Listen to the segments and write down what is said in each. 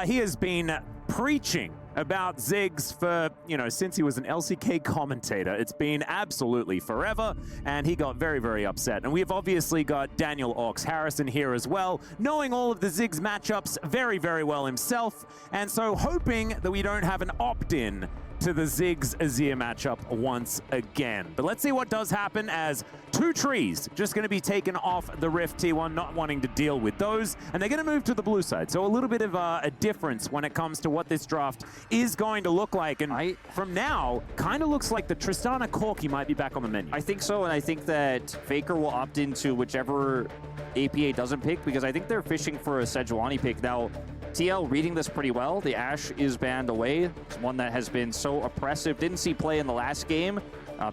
He has been preaching about Ziggs for, since he was an LCK commentator. It's been absolutely forever, and he got very, very upset. And we have obviously got Daniel Ox Harrison here as well, knowing all of the Ziggs matchups very, very well himself, and so hoping that we don't have an opt-in to the Ziggs Azir matchup once again. But let's see what does happen, as two trees just going to be taken off the Rift. T1 not wanting to deal with those, and they're going to move to the blue side. So a little bit of a difference when it comes to what this draft is going to look like. And from now, kind of looks like the Tristana Corki might be back on the menu. I think so, and I think that Faker will opt into whichever APA doesn't pick, because I think they're fishing for a Sejuani pick. Now, TL reading this pretty well. The Ashe is banned away. It's one that has been so oppressive. Didn't see play in the last game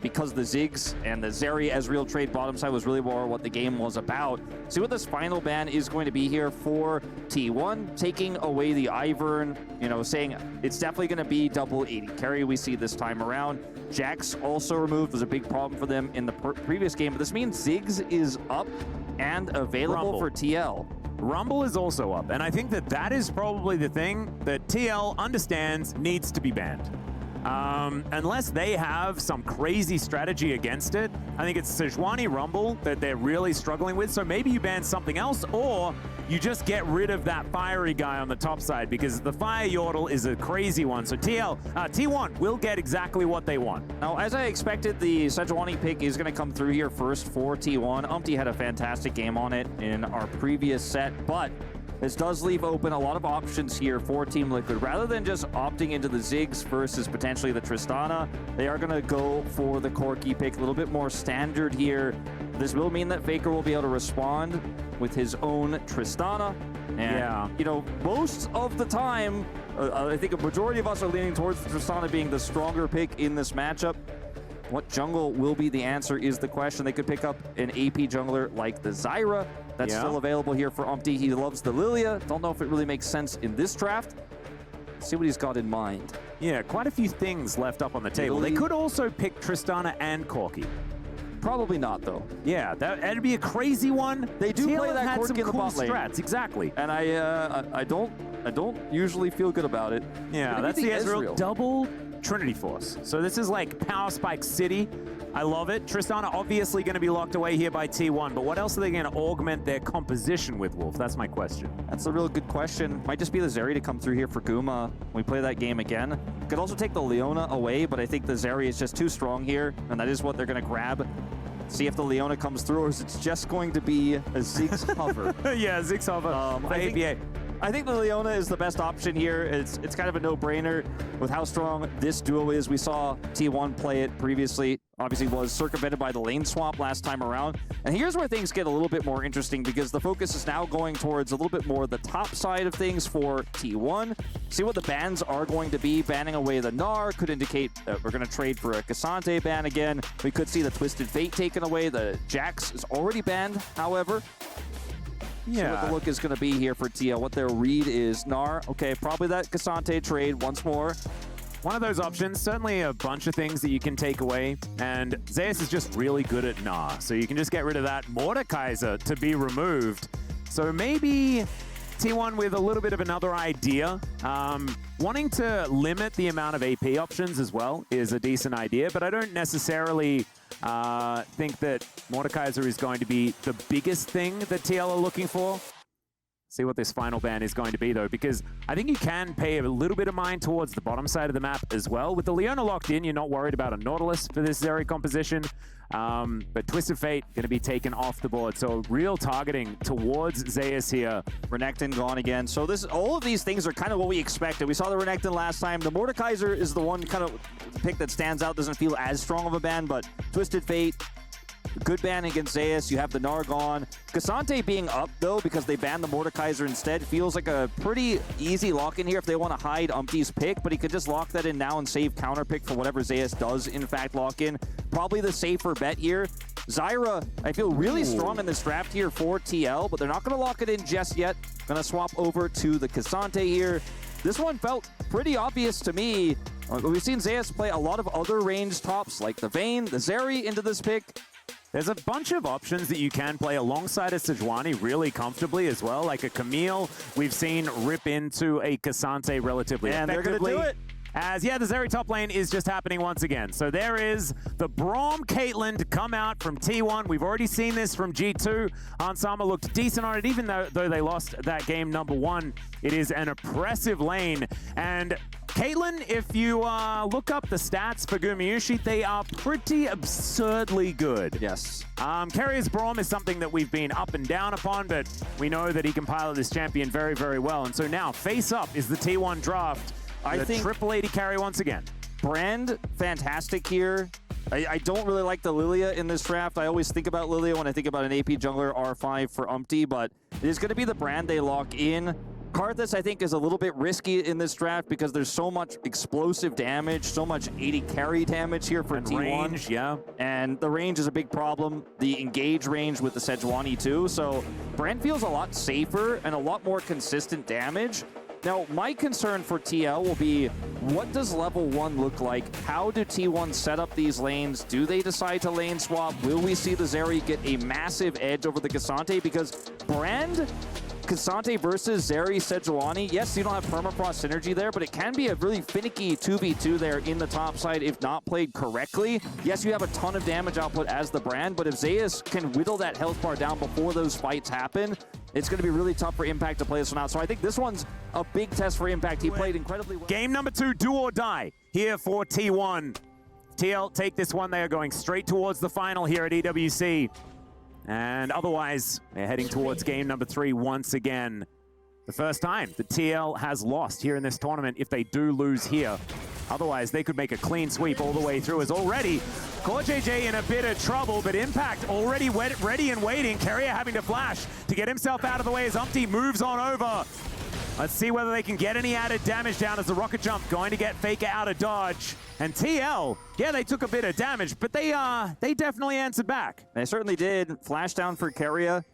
because the Ziggs and the Zeri Ezreal trade bottom side was really more what the game was about. See what this final ban is going to be here for T1, taking away the Ivern, saying it's definitely going to be double 80 carry we see this time around. Jax also removed, was a big problem for them in the previous game, but this means Ziggs is up and available for TL. Rumble is also up, and I think that that is probably the thing that TL understands needs to be banned. Unless they have some crazy strategy against it, I think it's Sejuani Rumble that they're really struggling with. So maybe you ban something else, or you just get rid of that fiery guy on the top side, because the Fire Yordle is a crazy one. So T1 will get exactly what they want. Now, as I expected, the Sejuani pick is going to come through here first for T1. Umpty had a fantastic game on it in our previous set, but this does leave open a lot of options here for Team Liquid. Rather than just opting into the Ziggs versus potentially the Tristana, they are going to go for the Corki pick, a little bit more standard here. This will mean that Faker will be able to respond with his own Tristana. And, most of the time, I think a majority of us are leaning towards the Tristana being the stronger pick in this matchup. What jungle will be the answer is the question. They could pick up an AP jungler like the Zyra. That's still available here for Umpty. He loves the Lilia. Don't know if it really makes sense in this draft. Let's see what he's got in mind. Yeah, quite a few things left up on the table. They could also pick Tristana and Corki. Probably not, though. Yeah, that'd be a crazy one. They do play that Corki in the bot lane. Strats, exactly. And I don't usually feel good about it. Yeah, that's the Ezreal double Trinity Force. So this is like Power Spike City. I love it. Tristana obviously going to be locked away here by T1, but what else are they going to augment their composition with, Wolf? That's my question. That's a real good question. Might just be the Zeri to come through here for Guma when we play that game again. Could also take the Leona away, but I think the Zeri is just too strong here, and that is what they're going to grab. See if the Leona comes through, or is it just going to be a Ziggs hover? Yeah, Ziggs hover. I think the Leona is the best option here. It's kind of a no-brainer with how strong this duo is. We saw T1 play it previously. Obviously was circumvented by the lane swap last time around. And here's where things get a little bit more interesting, because the focus is now going towards a little bit more the top side of things for T1. See what the bans are going to be. Banning away the Gnar could indicate that we're going to trade for a Cassante ban again. We could see the Twisted Fate taken away. The Jax is already banned, however. See what the look is going to be here for TL. What their read is Gnar. Okay, probably that Cassante trade once more. One of those options, certainly a bunch of things that you can take away, and Zeus is just really good at Gnar, so you can just get rid of that. Mordekaiser to be removed. So maybe T1 with a little bit of another idea. Wanting to limit the amount of AP options as well is a decent idea, but I don't necessarily think that Mordekaiser is going to be the biggest thing that TL are looking for. See what this final ban is going to be, though, because I think you can pay a little bit of mind towards the bottom side of the map as well. With the Leona locked in, you're not worried about a Nautilus for this Zeri composition. But Twisted Fate going to be taken off the board. So real targeting towards Zeus here. Renekton gone again. So all of these things are kind of what we expected. We saw the Renekton last time. The Mordekaiser is the one kind of pick that stands out. Doesn't feel as strong of a ban, but Twisted Fate, good ban against Zeus. You have the Gnar gone. Cassante being up, though, because they banned the Mordekaiser instead, feels like a pretty easy lock-in here if they want to hide Umpty's pick, but he could just lock that in now and save counter pick for whatever Zeus does, in fact, lock in. Probably the safer bet here. Zyra, I feel really strong in this draft here for TL, but they're not going to lock it in just yet. Going to swap over to the Cassante here. This one felt pretty obvious to me. We've seen Zeus play a lot of other ranged tops, like the Vayne, the Zeri into this pick. There's a bunch of options that you can play alongside a Sejuani really comfortably as well, like a Camille we've seen rip into a Cassante relatively and effectively. They're going to do it. As, yeah, the Zeri top lane is just happening once again. So there is the Braum Caitlyn to come out from T1. We've already seen this from G2. Hansama looked decent on it, even though they lost that game number 1. It is an oppressive lane. And Caitlyn, if you look up the stats for Gumayushi, they are pretty absurdly good. Yes. Carrier's Braum is something that we've been up and down upon, but we know that he can pilot this champion very, very well. And so now, face up is the T1 draft. I think triple AD carry once again. Brand, fantastic here. I don't really like the Lilia in this draft. I always think about Lilia when I think about an AP jungler R5 for Umpty, but it is going to be the Brand they lock in. Karthus, I think, is a little bit risky in this draft because there's so much explosive damage, so much 80 carry damage here for T1. Range, yeah. And the range is a big problem. The engage range with the Sejuani too. So Brand feels a lot safer and a lot more consistent damage. Now, my concern for TL will be, what does level 1 look like? How do T1 set up these lanes? Do they decide to lane swap? Will we see the Zeri get a massive edge over the Cassante? Because Brand, Cassante versus Zeri, Sejuani, yes, you don't have permafrost synergy there, but it can be a really finicky 2v2 there in the top side if not played correctly. Yes, you have a ton of damage output as the Brand, but if Zeus can whittle that health bar down before those fights happen, it's going to be really tough for Impact to play this one out. So I think this one's a big test for Impact. He played incredibly well. Game number 2, do or die here for T1. TL take this one. They are going straight towards the final here at EWC. And otherwise, they're heading towards game number 3 once again. The first time that TL has lost here in this tournament if they do lose here. Otherwise, they could make a clean sweep all the way through, as already CoreJJ in a bit of trouble, but Impact already ready and waiting. Carrier having to flash to get himself out of the way as Umpty moves on over. Let's see whether they can get any added damage down as the rocket jump going to get Faker out of dodge. And TL, yeah, they took a bit of damage, but they definitely answered back. They certainly did. Flash down for Carrier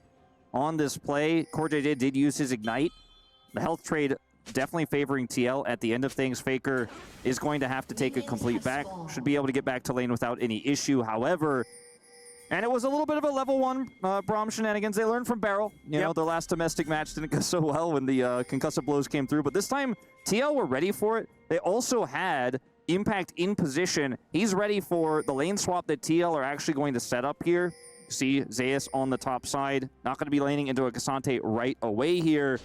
on this play. CoreJJ did use his Ignite. The health trade definitely favoring TL at the end of things. Faker is going to have to take a complete back. Should be able to get back to lane without any issue. However, and it was a little bit of a level 1 Braum shenanigans. They learned from Barrel. You know, their last domestic match didn't go so well when the concussive blows came through. But this time, TL were ready for it. They also had Impact in position. He's ready for the lane swap that TL are actually going to set up here. See Zeus on the top side. Not going to be laning into a Cassante right away here.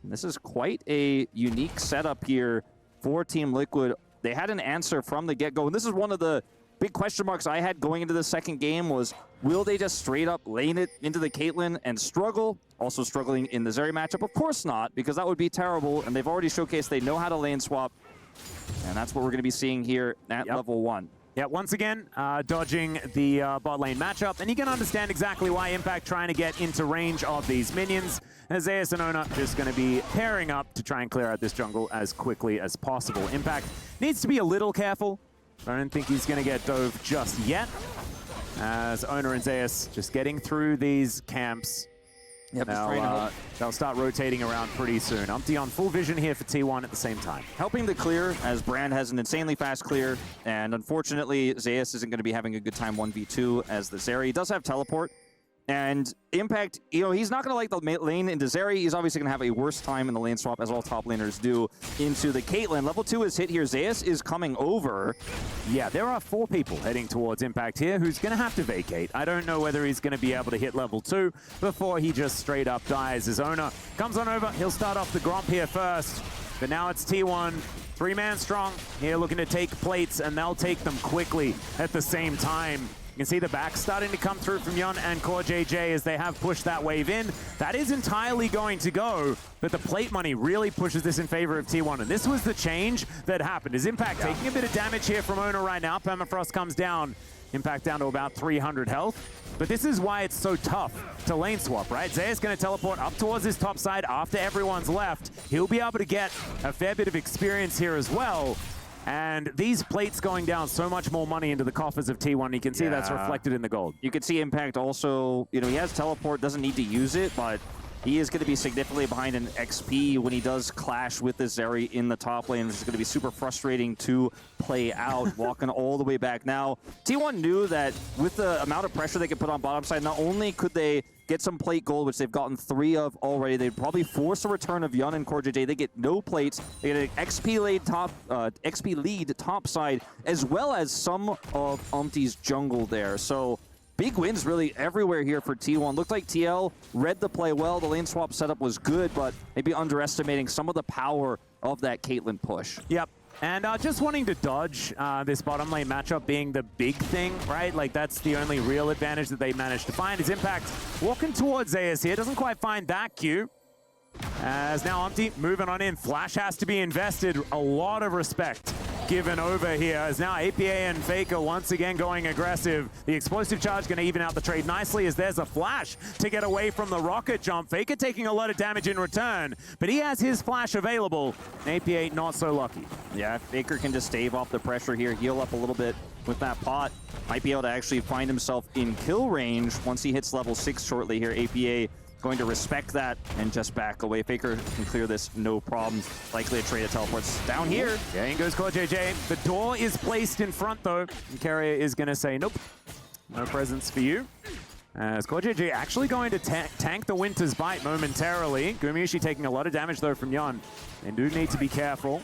This is quite a unique setup here for Team Liquid. They had an answer from the get-go, and this is one of the big question marks I had going into the second game was, will they just straight up lane it into the Caitlyn and struggle? Also struggling in the Zeri matchup? Of course not, because that would be terrible, and they've already showcased they know how to lane swap, and that's what we're going to be seeing here at level 1. Yeah, once again, dodging the bot lane matchup, and you can understand exactly why Impact trying to get into range of these minions. Zeus and Ona just going to be pairing up to try and clear out this jungle as quickly as possible. Impact needs to be a little careful. I don't think he's going to get dove just yet, as Ona and Zeus just getting through these camps. Yep, they'll start rotating around pretty soon. Umpty on full vision here for T1 at the same time. Helping the clear, as Brand has an insanely fast clear, and unfortunately, Zeus isn't going to be having a good time 1v2 as the Zeri does have teleport. And Impact, you know, he's not going to like the lane into Zeri. He's obviously going to have a worse time in the lane swap, as all top laners do, into the Caitlyn. Level 2 is hit here. Zeus is coming over. Yeah, there are 4 people heading towards Impact here who's going to have to vacate. I don't know whether he's going to be able to hit level 2 before he just straight up dies. His owner comes on over. He'll start off the Gromp here first. But now it's T1. 3-man strong here looking to take plates, and they'll take them quickly at the same time. You can see the back starting to come through from Yon and CoreJJ as they have pushed that wave in. That is entirely going to go, but the plate money really pushes this in favor of T1. And this was the change that happened. Is Impact taking a bit of damage here from Ona right now. Permafrost comes down. Impact down to about 300 health. But this is why it's so tough to lane swap, right? Zeus going to teleport up towards his top side after everyone's left. He'll be able to get a fair bit of experience here as well. And these plates going down so much more money into the coffers of T1. You can see that's reflected in the gold. You can see Impact also, you know, he has teleport, doesn't need to use it, but he is going to be significantly behind an XP when he does clash with this Zeri in the top lane, which is going to be super frustrating to play out, walking all the way back. Now, T1 knew that with the amount of pressure they could put on bottom side, not only could they get some plate gold, which they've gotten 3 of already, they'd probably force a return of Yun and CoreJJ. They get no plates. They get an XP lead top side, as well as some of Umpty's jungle there. So big wins really everywhere here for T1. Looked like TL read the play well. The lane swap setup was good, but maybe underestimating some of the power of that Caitlyn push. Yep. And just wanting to dodge this bottom lane matchup being the big thing, right? Like, that's the only real advantage that they managed to find. Is Impact walking towards Zeus here. Doesn't quite find that cue. As now Umpty moving on in. Flash has to be invested. A lot of respect given over here, as now APA and Faker once again going aggressive. The explosive charge going to even out the trade nicely, as there's a flash to get away from the rocket jump. Faker taking a lot of damage in return, but he has his flash available. APA not so lucky. Yeah, Faker can just stave off the pressure here, heal up a little bit with that pot. Might be able to actually find himself in kill range once he hits level 6 shortly here. APA going to respect that and just back away. Faker can clear this no problem. Likely a trade of teleports down here. Yeah, in goes CoreJJ. The door is placed in front though, and Carrier is going to say, nope, no presents for you. As CoreJJ actually going to tank the Winter's Bite momentarily. Gumayusi taking a lot of damage though from Yun. They do need to be careful.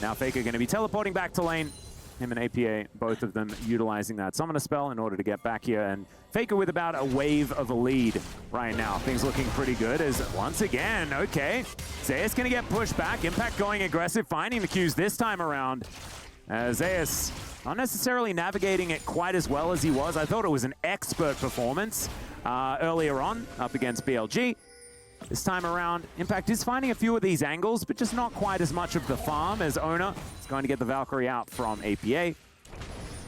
Now Faker going to be teleporting back to lane. Him and APA, both of them utilizing that summoner spell in order to get back here. And Faker with about a wave of a lead right now. Things looking pretty good as once again, okay. Zeus gonna get pushed back. Impact going aggressive, finding the Qs this time around. Zeus not necessarily navigating it quite as well as he was. I thought it was an expert performance earlier on up against BLG. This time around, Impact is finding a few of these angles, but just not quite as much of the farm as Ona is going to get the Valkyrie out from APA.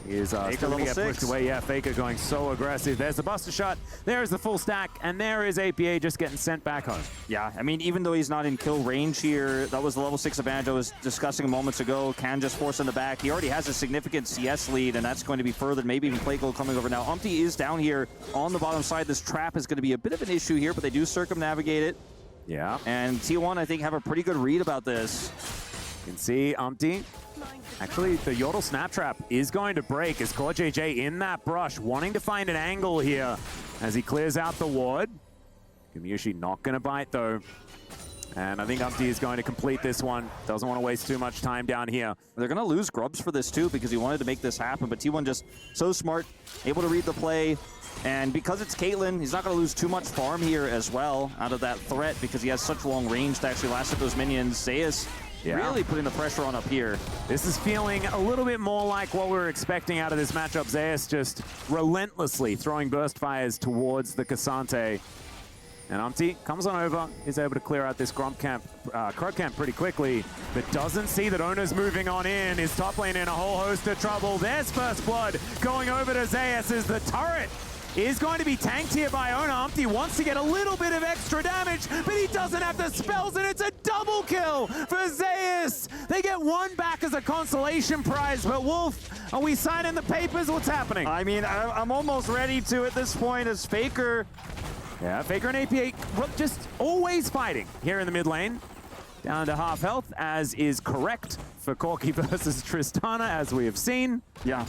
He is still going to get pushed away. Yeah, Faker going so aggressive. There's the Buster Shot. There's the full stack. And there is APA just getting sent back home. Yeah, I mean, even though he's not in kill range here, that was the level 6 advantage I was discussing moments ago. Can just force in the back. He already has a significant CS lead, and that's going to be furthered. Maybe even play goal coming over now. Umpty is down here on the bottom side. This trap is going to be a bit of an issue here, but they do circumnavigate it. Yeah. And T1, I think, have a pretty good read about this. You can see Umpty. Actually, the Yordle Snap Trap is going to break as CoreJJ in that brush, wanting to find an angle here as he clears out the ward. Gumayusi not going to bite, though. And I think Umpty is going to complete this one. Doesn't want to waste too much time down here. They're going to lose Grubs for this, too, because he wanted to make this happen. But T1 just so smart, able to read the play. And because it's Caitlyn, he's not going to lose too much farm here as well out of that threat because he has such long range to actually last at those minions. Zeus really putting the pressure on up here. This is feeling a little bit more like what we were expecting out of this matchup. Zeus just relentlessly throwing burst fires towards the Cassante. And Umpty comes on over, is able to clear out this Grump camp, Crow camp pretty quickly, but doesn't see that Ona's moving on in. His top lane in a whole host of trouble. There's first blood going over to Zeus as the turret is going to be tanked here by Ona. Umpty wants to get a little bit of extra damage, but he doesn't have the spells, and it's a double kill for Zeus. They get one back as a consolation prize, but Wolf, are we signing the papers? What's happening? I mean, I'm almost ready to at this point as Faker. Yeah, Faker and APA just always fighting here in the mid lane. Down to half health, as is correct for Corki versus Tristana, as we have seen. Yeah,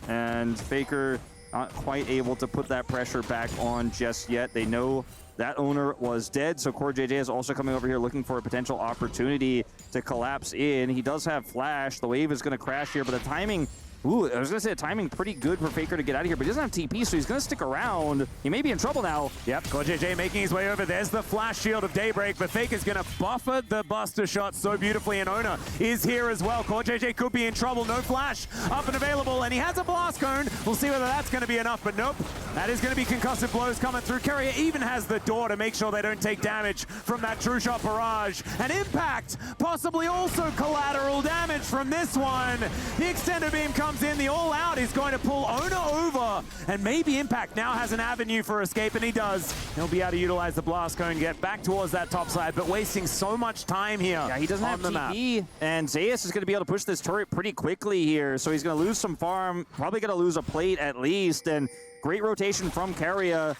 and Faker not quite able to put that pressure back on just yet. They know that owner was dead, so CoreJJ is also coming over here looking for a potential opportunity to collapse in. He does have flash. The wave is going to crash here, but the timing... Ooh, I was going to say the timing pretty good for Faker to get out of here, but he doesn't have TP, so he's going to stick around. He may be in trouble now. Yep, CoreJJ making his way over. There's the flash shield of Daybreak, but Faker's going to buffer the Buster Shot so beautifully, and Ona is here as well. CoreJJ could be in trouble. No flash up and available, and he has a Blast Cone. We'll see whether that's going to be enough, but nope. That is going to be concussive blows coming through. Carrier even has the door to make sure they don't take damage from that True Shot barrage. And Impact, possibly also collateral damage from this one. The Extender Beam comes in. The All Out is going to pull Ona over. And maybe Impact now has an avenue for escape, and he does. He'll be able to utilize the Blast Cone, get back towards that top side, but wasting so much time here. Yeah, he doesn't have TP. And Zeus is going to be able to push this turret pretty quickly here. So he's going to lose some farm, probably going to lose a plate at least. And great rotation from Carrier.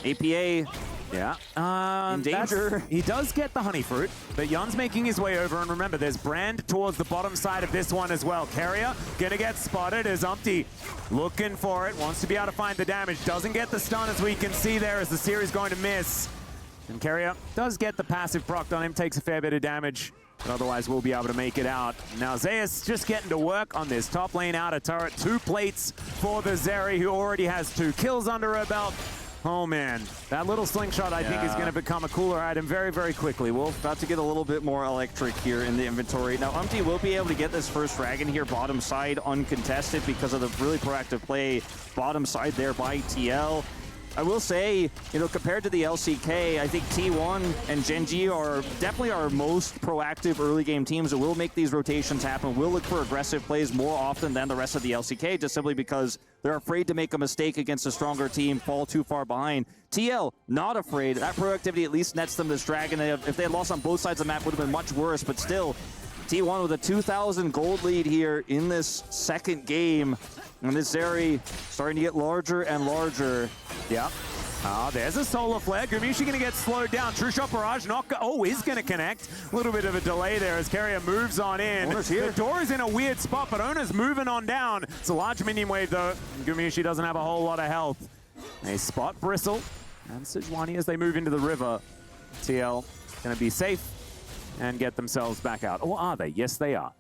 APA Yeah. In danger. He does get the honey fruit, but Yon's making his way over. And remember, there's Brand towards the bottom side of this one as well. Carrier gonna get spotted as Umpty looking for it. Wants to be able to find the damage. Doesn't get the stun, as we can see there, as the series going to miss. And Carrier does get the passive proc on him. Takes a fair bit of damage. But otherwise, we'll be able to make it out. Now, Zeus just getting to work on this top lane outer turret. 2 plates for the Zeri, who already has 2 kills under her belt. Oh, man. That little slingshot, I think, is going to become a cooler item very, very quickly. We're about to get a little bit more electric here in the inventory. Now, Umpty will be able to get this first dragon here bottom side uncontested because of the really proactive play bottom side there by TL. I will say, you know, compared to the LCK, I think T1 and Gen.G are definitely our most proactive early game teams that will make these rotations happen, will look for aggressive plays more often than the rest of the LCK, just simply because they're afraid to make a mistake against a stronger team, fall too far behind. TL, not afraid. That proactivity at least nets them this dragon. If they had lost on both sides of the map, it would have been much worse, but still, T1 with a 2,000 gold lead here in this second game. And this Zeri starting to get larger and larger. Yep. There's a solar flare. Gumiushi going to get slowed down. True shot barrage is going to connect. A little bit of a delay there as Carrier moves on in. The door is in a weird spot, but Ona's moving on down. It's a large minion wave though. Gumiushi doesn't have a whole lot of health. They spot Bristle and Sejuani as they move into the river. TL going to be safe and get themselves back out. Or are they? Yes, they are.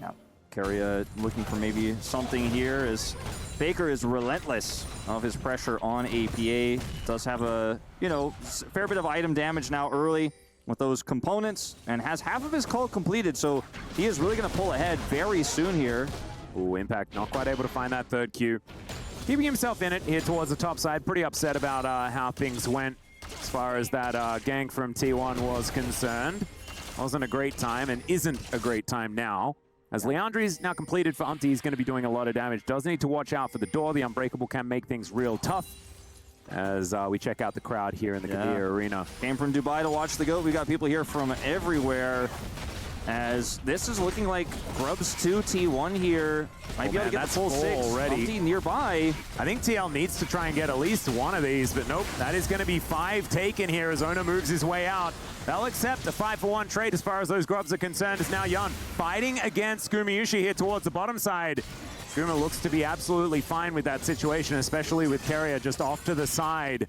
Yeah. Carrier looking for maybe something here as Faker is relentless of his pressure on APA. Does have a, you know, fair bit of item damage now early with those components and has half of his call completed, so he is really going to pull ahead very soon here. Ooh, Impact not quite able to find that third Q. Keeping himself in it here towards the top side. Pretty upset about how things went as far as that gank from T1 was concerned. Wasn't a great time and isn't a great time now. As Leandri's now completed for Umpty, he's going to be doing a lot of damage. Does need to watch out for the door. The Unbreakable can make things real tough. As we check out the crowd here in the Gadir Arena. Came from Dubai to watch the GOAT. We got people here from everywhere. As this is looking like Grubs 2 T1 here. Might be able to get the full 6 already. Umpty nearby. I think TL needs to try and get at least one of these, but nope. That is going to be 5 taken here as Ona moves his way out. They'll accept a 5-for-1 trade as far as those Grubs are concerned. As now Yon fighting against Gumiushi here towards the bottom side. Guma looks to be absolutely fine with that situation, especially with Carrier just off to the side.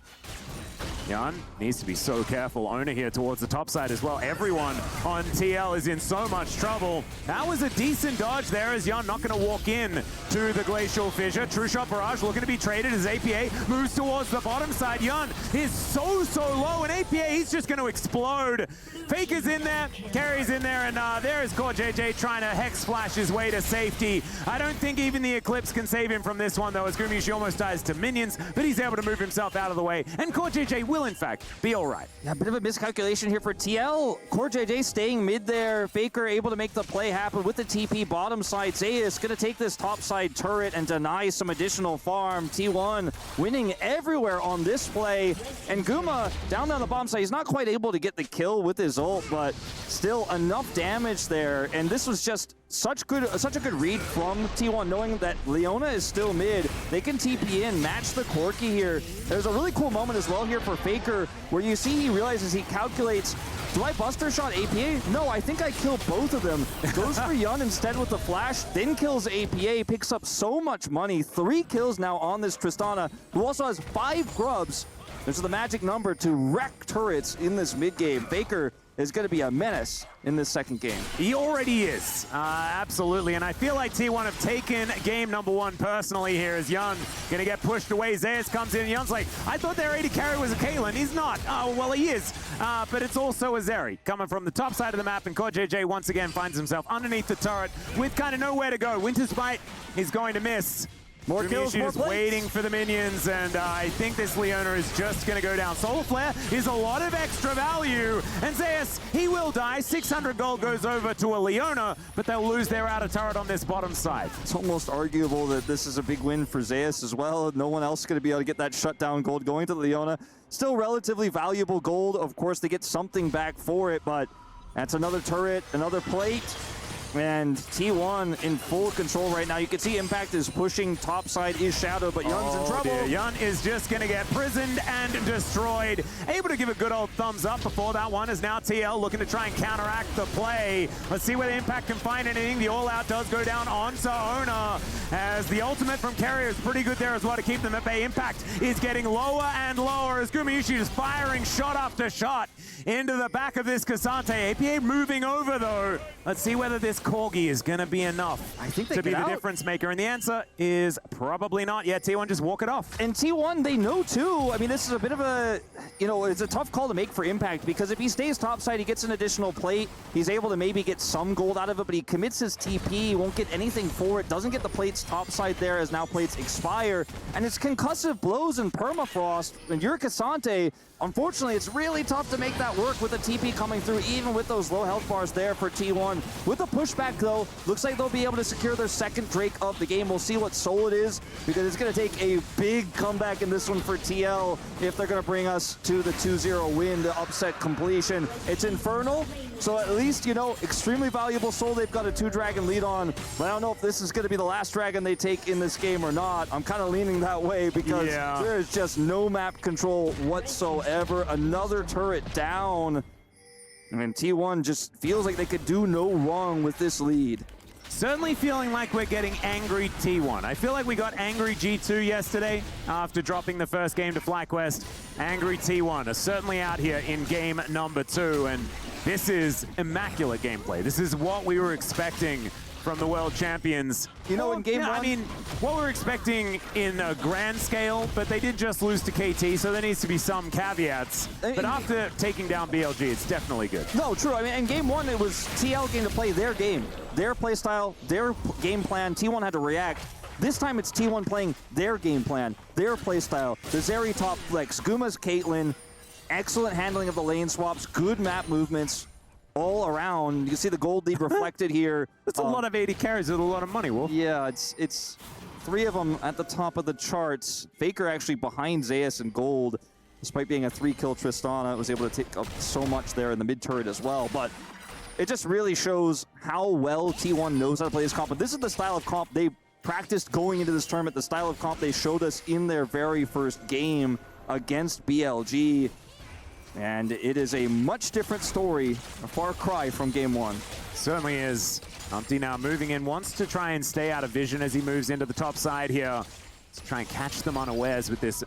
Yan needs to be so careful. Ona here towards the top side as well. Everyone on TL is in so much trouble. That was a decent dodge there as Yan not going to walk in to the Glacial Fissure. True Shot Barrage looking to be traded as APA moves towards the bottom side. Yan is so low, and APA, he's just going to explode. Faker's in there, Carry's in there, and there is Core JJ trying to Hex Flash his way to safety. I don't think even the Eclipse can save him from this one, though, as Gumiushi almost dies to minions, but he's able to move himself out of the way, and Core JJ will, in fact, be all right. Yeah, a bit of a miscalculation here for TL. Core JJ staying mid there. Faker able to make the play happen with the TP bottom side. Zeus going to take this top side turret and deny some additional farm. T1 winning everywhere on this play. And Guma down on the bottom side. He's not quite able to get the kill with his ult, but still enough damage there. And this was just such a good read from T1, knowing that Leona is still mid. They can TP in, match the Corki here. There's a really cool moment as well here for Faker, where you see he realizes, he calculates, do I Buster Shot APA? No, I think I kill both of them. Goes for Yun instead with the flash, then kills APA, picks up so much money. 3 kills now on this Tristana, who also has 5 grubs. This is the magic number to wreck turrets in this mid game. Faker is going to be a menace in this second game. He already is, absolutely. And I feel like T1 have taken game number 1 personally here as Yun going to get pushed away. Zeus comes in, Yun's like, I thought their AD carry was a Caitlyn. He's not. Oh, well, he is. But it's also a Zeri coming from the top side of the map, and Core JJ once again finds himself underneath the turret with kind of nowhere to go. Winter's Bite is going to miss. More kills, more plates. Waiting for the minions, and I think this Leona is just going to go down. Solar Flare is a lot of extra value, and Zeus, he will die. 600 gold goes over to a Leona, but they'll lose their outer turret on this bottom side. It's almost arguable that this is a big win for Zeus as well. No one else is going to be able to get that shutdown gold going to Leona. Still relatively valuable gold. Of course, they get something back for it, but that's another turret, another plate. And T1 in full control right now. You can see Impact is pushing topside, is Shadow, but Yun's in trouble. Dear. Yun is just going to get prisoned and destroyed. Able to give a good old thumbs up before that one, is now TL looking to try and counteract the play. Let's see whether Impact can find anything. The all-out does go down onto Ona, as the ultimate from Carrier is pretty good there as well to keep them at bay. Impact is getting lower and lower as Gumayusi is firing shot after shot into the back of this Cassante. APA moving over though. Let's see whether this Corgi is going to be enough to be the difference maker. And the answer is probably not. Yeah, T1 just walk it off. And T1, they know too. I mean, this is a bit of a, it's a tough call to make for Impact, because if he stays topside, he gets an additional plate. He's able to maybe get some gold out of it, but he commits his TP. He won't get anything for it. Doesn't get the plates topside there, as now plates expire. And it's concussive blows and permafrost. And you're Cassante. Unfortunately, it's really tough to make that work with the TP coming through, even with those low health bars there for T1. With the pushback, though, looks like they'll be able to secure their second Drake of the game. We'll see what soul it is, because it's going to take a big comeback in this one for TL if they're going to bring us to the 2-0 win, the upset completion. It's Infernal, so at least, extremely valuable soul they've got a 2-dragon lead on. But I don't know if this is going to be the last dragon they take in this game or not. I'm kind of leaning that way, because there's just no map control whatsoever. Another turret down. I mean, T1 just feels like they could do no wrong with this lead. Certainly feeling like we're getting angry T1. I feel like we got angry G2 yesterday after dropping the first game to FlyQuest. Angry T1 are certainly out here in game number 2, and this is immaculate gameplay. This is what we were expecting from the world champions. In game one? I mean, what we're expecting in a grand scale, but they did just lose to KT, so there needs to be some caveats. But after taking down BLG, it's definitely good. No, true. I mean, in game one, it was TL game to play their game, their play style, their game plan. T1 had to react. This time it's T1 playing their game plan, their play style. The Zeri top flex, Guma's Caitlyn, excellent handling of the lane swaps, good map movements. All around, you can see the gold lead reflected here. That's a lot of 80 carries with a lot of money, Wolf. Yeah, it's 3 of them at the top of the charts. Faker actually behind Zeus in gold, despite being a 3-kill Tristana, was able to take up so much there in the mid turret as well. But it just really shows how well T1 knows how to play this comp. But this is the style of comp they practiced going into this tournament, the style of comp they showed us in their very first game against BLG. And it is a much different story, a far cry from game one. Certainly is. Humpty now moving in, wants to try and stay out of vision as he moves into the top side here. Let's try and catch them unawares with this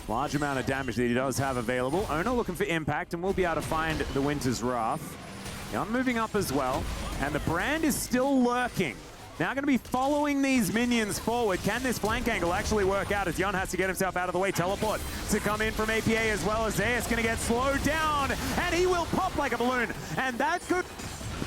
large amount of damage that he does have available. Ono looking for impact, and we'll be able to find the Winter's Wrath. Yon moving up as well, and the Brand is still lurking. Now going to be following these minions forward. Can this flank angle actually work out as Yon has to get himself out of the way? Teleport to come in from APA as well as Zeus going to get slowed down, and he will pop like a balloon. And that's good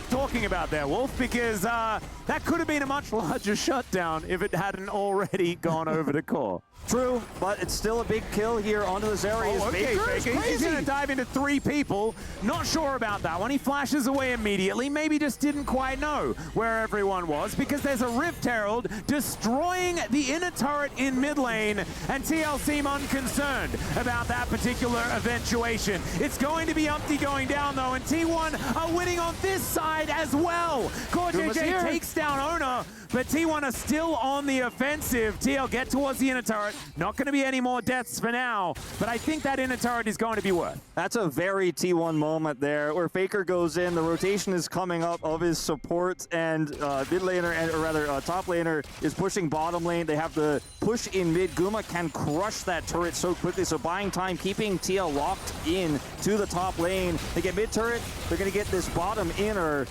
talking about there, Wolf, because that could have been a much larger shutdown if it hadn't already gone over to core. True, but it's still a big kill here onto the Zeri. Oh, okay, Faker. He's going to dive into 3 people. Not sure about that one. He flashes away immediately. Maybe just didn't quite know where everyone was, because there's a Rift Herald destroying the inner turret in mid lane, and TL seem unconcerned about that particular eventuation. It's going to be Umpty going down, though, and T1 are winning on this side as well. Core JJ takes down Ona, but T1 are still on the offensive. TL get towards the inner turret. Not going to be any more deaths for now, but I think that inner turret is going to be worth. That's a very T1 moment there, where Faker goes in, the rotation is coming up of his support, and mid laner, or rather top laner, is pushing bottom lane. They have the push in mid. Guma can crush that turret so quickly, so buying time, keeping TL locked in to the top lane. They get mid turret, they're going to get this bottom inner.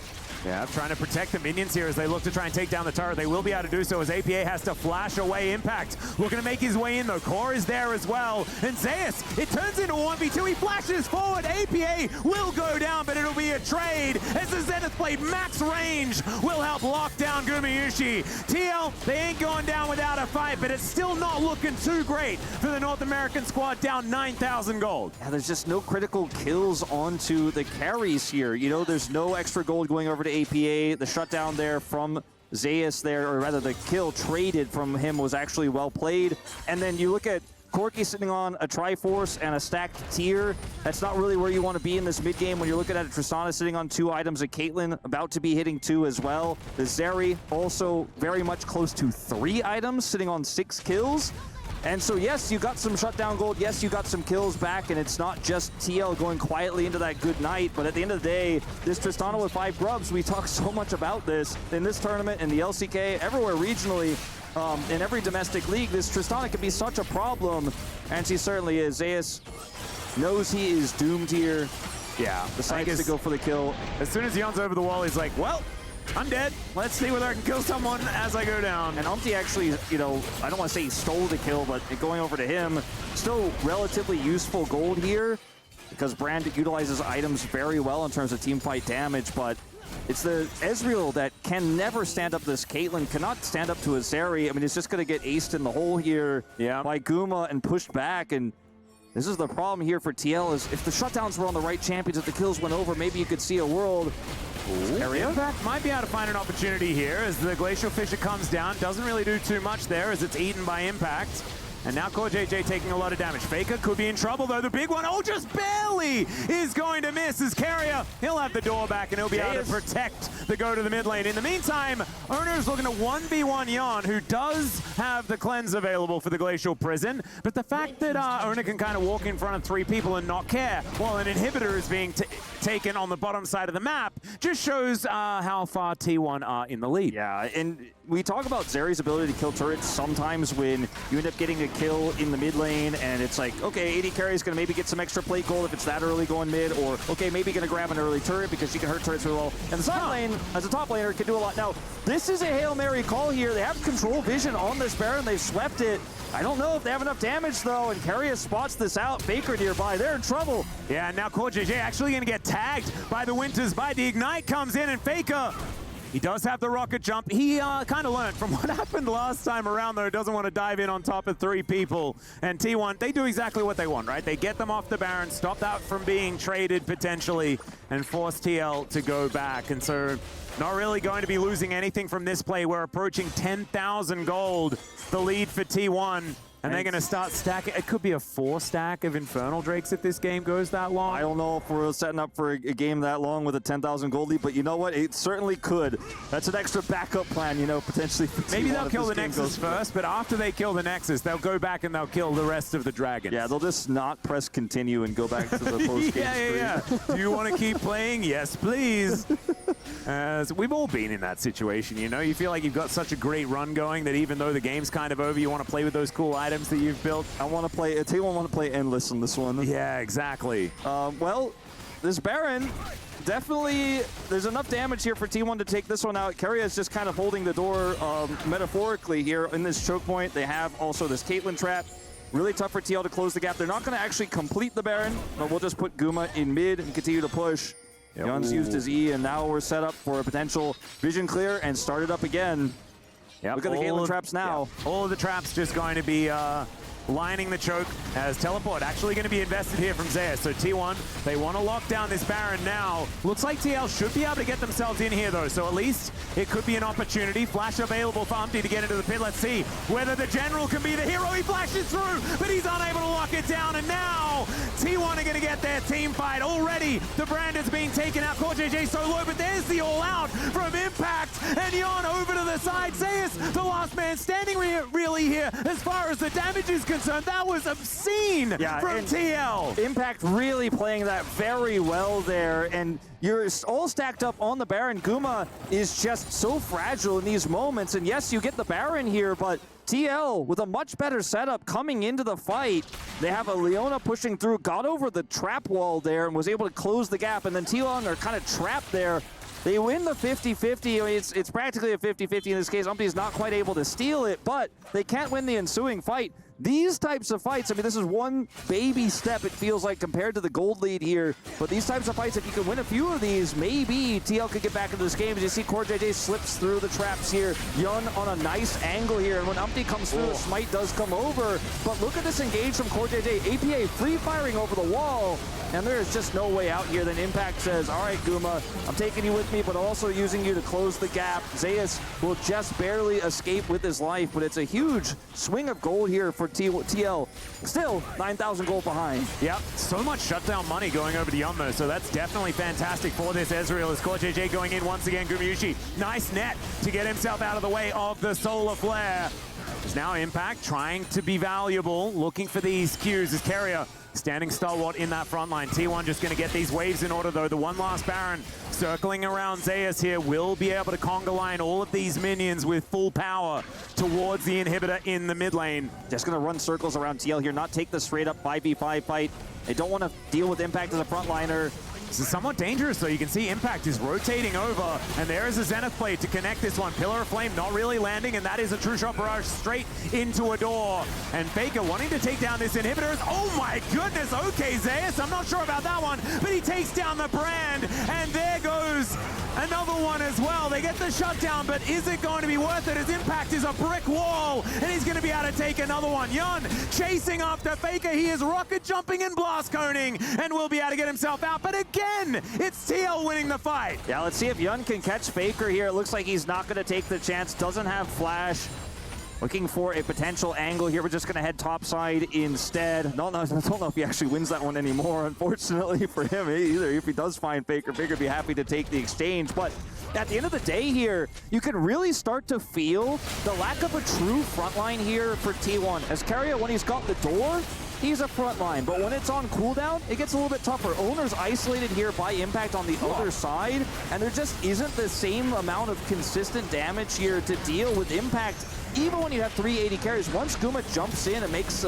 Yeah, trying to protect the minions here as they look to try and take down the turret. They will be able to do so as APA has to flash away Impact. Looking to make his way in, though. Core is there as well. And Zeus, it turns into a 1v2. He flashes forward. APA will go down, but it'll be a trade as the Zenith Blade max range will help lock down Gumayusi. TL, they ain't going down without a fight, but it's still not looking too great for the North American squad, down 9,000 gold. Yeah, there's just no critical kills onto the carries here. There's no extra gold going over to APA. The shutdown there from Zeus there, or rather the kill traded from him, was actually well played. And then you look at Corki sitting on a Triforce and a stacked tier. That's not really where you want to be in this mid game when you're looking at a Tristana sitting on 2 items, a Caitlyn about to be hitting 2 as well. The Zeri also very much close to 3 items, sitting on 6 kills. And so, yes, you got some shutdown gold. Yes, you got some kills back, and it's not just TL going quietly into that good night. But at the end of the day, this Tristana with 5 grubs, we talk so much about this in this tournament, in the LCK, everywhere regionally, in every domestic league. This Tristana can be such a problem, and she certainly is. Zeus knows he is doomed here. Yeah. Decides to go for the kill. As soon as Yon's over the wall, he's like, well, I'm dead. Let's see whether I can kill someone as I go down. And Umpty actually, you know, I don't want to say he stole the kill, but going over to him, still relatively useful gold here because Brand utilizes items very well in terms of team fight damage, but it's the Ezreal that can never stand up to this Caitlyn, cannot stand up to a Zeri. I mean, it's just going to get aced in the hole here by Guma and pushed back. And this is the problem here for TL is if the shutdowns were on the right champions, if the kills went over, maybe you could see a world. Impact might be able to find an opportunity here as the Glacial Fissure comes down. Doesn't really do too much there as it's eaten by Impact. And now CoreJJ taking a lot of damage. Faker could be in trouble, though. The big one, oh, just barely is going to miss as Carrier. He'll have the door back, and he'll be able to protect the go to the mid lane. In the meantime, Owner's looking to 1v1 Yon, who does have the cleanse available for the Glacial Prison. But the fact that Owner can kind of walk in front of 3 people and not care while an inhibitor is being taken on the bottom side of the map just shows how far T1 are in the lead. Yeah, and we talk about Zeri's ability to kill turrets sometimes when you end up getting a kill in the mid lane and it's like, okay, AD carry is going to maybe get some extra plate gold if it's that early going mid, or okay, maybe going to grab an early turret because she can hurt turrets really well. And the side lane, as a top laner, can do a lot. Now, this is a Hail Mary call here. They have control vision on this Baron. They've swept it. I don't know if they have enough damage, though, and Carrier spots this out. Faker nearby. They're in trouble. Yeah, and now CoreJJ actually going to get tagged by the Winters. By the Ignite comes in, and Faker, he does have the rocket jump. He kind of learned from what happened last time around, though. Doesn't want to dive in on top of 3 people. And T1, they do exactly what they want, right? They get them off the Baron, stop that from being traded potentially, and force TL to go back. And so not really going to be losing anything from this play. We're approaching 10,000 gold, the lead for T1. And they're going to start stacking. It could be a 4 stack of Infernal Drakes if this game goes that long. I don't know if we're setting up for a game that long with a 10,000 gold lead, but you know what? It certainly could. That's an extra backup plan, you know, potentially. Maybe they'll kill the Nexus first, but after they kill the Nexus, they'll go back and they'll kill the rest of the dragons. Yeah, they'll just not press continue and go back to the post-game yeah. Do you want to keep playing? Yes, please. So we've all been in that situation, you know? You feel like you've got such a great run going that even though the game's kind of over, you want to play with those cool items that you've built. I want to play, T1 want to play endless on this one. Yeah, exactly. Well, this Baron, definitely, there's enough damage here for T1 to take this one out. Keria is just kind of holding the door metaphorically here in this choke point. They have also this Caitlyn trap. Really tough for TL to close the gap. They're not going to actually complete the Baron, but we'll just put Guma in mid and continue to push. Yun's used his E, and now we're set up for a potential vision clear and start it up again. Yep, look at the Caitlyn traps now. All of the traps just going to be lining the choke as teleport actually going to be invested here from Zeus. So T1, they want to lock down this Baron now. Looks like TL should be able to get themselves in here though, so at least it could be an opportunity. Flash available for Umpty to get into the pit. Let's see whether the General can be the hero. He flashes through, but he's unable to lock it down, and now T1 are going to get their team fight. Already the brand is being taken out. CoreJJ so low, but there's the all out from Impact, and Yon over to the side. Zeus, the last man standing really here as far as the damage is concerned. That was obscene from TL. Impact really playing that very well there, and you're all stacked up on the Baron. Guma is just so fragile in these moments, and yes, you get the Baron here, but TL with a much better setup coming into the fight. They have a Leona pushing through, got over the trap wall there and was able to close the gap, and then T1 are kind of trapped there. They win the 50-50. I mean, it's practically a 50-50 in this case. Umpty is not quite able to steal it, but they can't win the ensuing fight. These types of fights, I mean, this is one baby step, it feels like, compared to the gold lead here. But these types of fights, if you can win a few of these, maybe TL could get back into this game. As you see, CoreJJ slips through the traps here. Yun on a nice angle here. And when Umpty comes through, the smite does come over. But look at this engage from CoreJJ. APA free firing over the wall. And there is just no way out here. Then Impact says, all right, Guma, I'm taking you with me, but also using you to close the gap. Zeus will just barely escape with his life, but it's a huge swing of gold here for TL. Still 9,000 gold behind. Yep, so much shutdown money going over to Yunmo, so that's definitely fantastic for this Ezreal. As CoreJJ going in once again, Gumayusi, nice net to get himself out of the way of the Solar Flare. There's now Impact trying to be valuable, looking for these Qs as Carrier standing stalwart in that front line. T1 just going to get these waves in order, though. The one last Baron circling around Zeus here will be able to conga line all of these minions with full power towards the inhibitor in the mid lane. Just going to run circles around TL here, not take the straight up 5v5 fight. They don't want to deal with Impact as a frontliner. This is somewhat dangerous, though. You can see Impact is rotating over, and there is a Zenith plate to connect this one. Pillar of Flame not really landing, and that is a True Shot Barrage straight into a door. And Faker wanting to take down this inhibitor. Oh my goodness, okay, Zeus, I'm not sure about that one, but he takes down the brand, and there goes another one as well. They get the shutdown, but is it going to be worth it? As Impact is a brick wall, and he's going to be able to take another one. Yun chasing after Faker. He is rocket jumping and blast coning, and will be able to get himself out. But again, it's TL winning the fight. Yeah, let's see if Yun can catch Faker here. It looks like he's not going to take the chance. Doesn't have flash. Looking for a potential angle here. We're just going to head topside instead. No, I don't know if he actually wins that one anymore, unfortunately for him either. If he does find Faker, Faker would be happy to take the exchange. But at the end of the day here, you can really start to feel the lack of a true frontline here for T1. As Carrier, when he's got the door, he's a frontline, but when it's on cooldown, it gets a little bit tougher. Owner's isolated here by Impact on the other side, and there just isn't the same amount of consistent damage here to deal with Impact. Even when you have 380 carries, once Guma jumps in and makes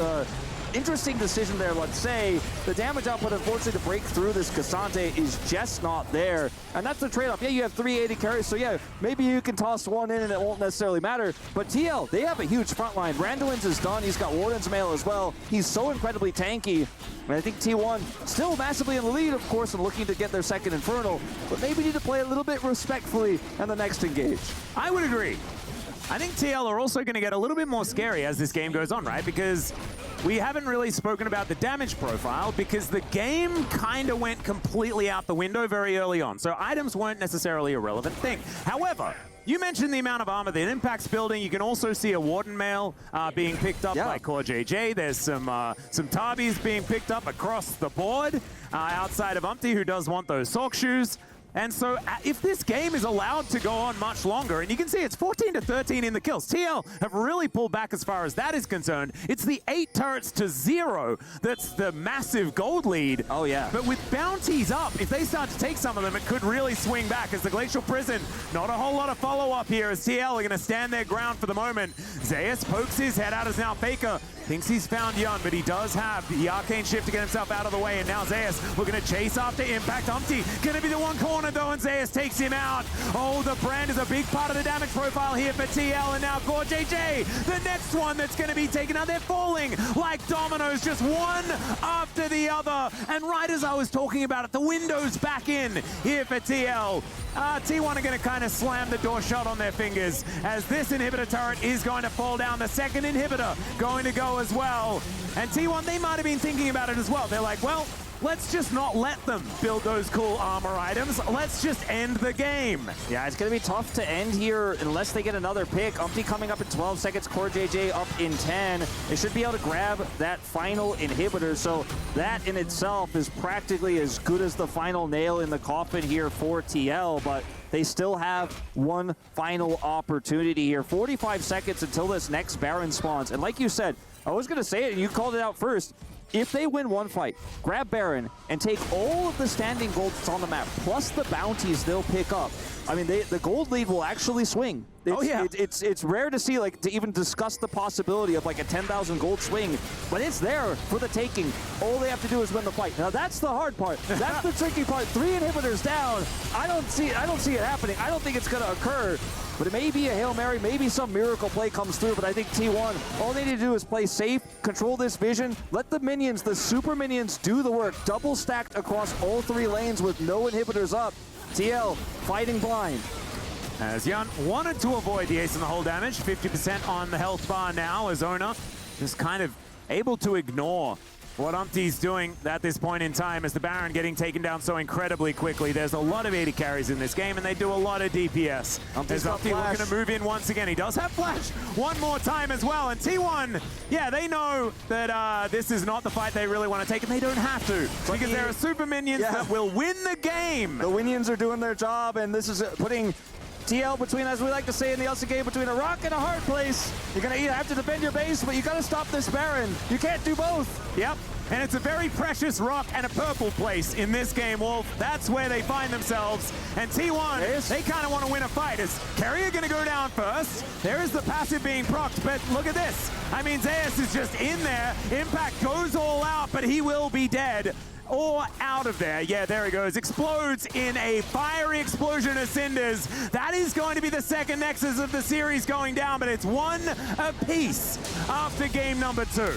interesting decision there, let's say, the damage output, unfortunately, to break through this Cassante is just not there. And that's the trade-off. Yeah, you have 380 carries, so yeah, maybe you can toss one in and it won't necessarily matter. But TL, they have a huge front line. Randuin's is done. He's got Warden's Mail as well. He's so incredibly tanky. And I think T1 still massively in the lead, of course, and looking to get their second Infernal, but maybe need to play a little bit respectfully in the next engage. I would agree. I think TL are also going to get a little bit more scary as this game goes on, right? Because we haven't really spoken about the damage profile because the game kind of went completely out the window very early on. So items weren't necessarily a relevant thing. However, you mentioned the amount of armor that Impact's building. You can also see a Warden Mail being picked up by CoreJJ. There's some Tabis being picked up across the board outside of Umpty, who does want those sock shoes. And so if this game is allowed to go on much longer, and you can see it's 14-13 in the kills. TL have really pulled back as far as that is concerned. It's the 8 turrets to 0 that's the massive gold lead. Oh, yeah. But with bounties up, if they start to take some of them, it could really swing back as the Glacial Prison. Not a whole lot of follow-up here as TL are going to stand their ground for the moment. Zeus pokes his head out as now Faker thinks he's found Yun, but he does have the Arcane Shift to get himself out of the way, and now Zeus, we're going to chase after Impact. Umpty going to be the one corner, though, and Zeus takes him out. Oh, the brand is a big part of the damage profile here for TL, and now CoreJJ, the next one that's going to be taken out. They're falling like dominoes, just one after the other, and right as I was talking about it, the window's back in here for TL. T1 are going to kind of slam the door shut on their fingers as this inhibitor turret is going to fall down. The second inhibitor going to go as well. And T1, they might have been thinking about it as well. They're like, well, let's just not let them build those cool armor items. Let's just end the game. Yeah, it's going to be tough to end here unless they get another pick. Umpty coming up in 12 seconds, CoreJJ up in 10. They should be able to grab that final inhibitor, so that in itself is practically as good as the final nail in the coffin here for TL, but they still have one final opportunity here. 45 seconds until this next Baron spawns. And like you said, I was going to say it, and you called it out first. If they win one fight, grab Baron, and take all of the standing gold that's on the map, plus the bounties they'll pick up, I mean, the gold lead will actually swing. It's rare to see, like, to even discuss the possibility of like a 10,000 gold swing, but it's there for the taking. All they have to do is win the fight. Now that's the hard part. That's the tricky part. 3 inhibitors down. I don't see it happening. I don't think it's going to occur. But it may be a Hail Mary, maybe some miracle play comes through, but I think T1, all they need to do is play safe, control this vision, let the minions, the super minions, do the work, double stacked across all 3 lanes with no inhibitors up. TL fighting blind. As Yun wanted to avoid the ace in the hole damage, 50% on the health bar now as Owner just kind of able to ignore What Umpty's doing at this point in time is the Baron getting taken down so incredibly quickly. There's a lot of AD carries in this game, and they do a lot of DPS. Umpty's got Umpty flash. looking to move in once again. He does have flash one more time as well. And T1, yeah, they know that this is not the fight they really want to take, and they don't have to. Because there are super minions that will win the game. The Winions are doing their job, and this is putting TL between, as we like to say in the LCK, between a rock and a hard place. You're going to either have to defend your base, but you got to stop this Baron. You can't do both. Yep, and it's a very precious rock and a purple place in this game, Wolf. That's where they find themselves. And T1, they kind of want to win a fight. Is Carrier going to go down first? There is the passive being procced, but look at this. I mean, Zeus is just in there. Impact goes all out, but he will be dead. Or out of there. Yeah, there he goes. Explodes in a fiery explosion of cinders. That is going to be the second Nexus of the series going down, but it's one apiece after game number 2.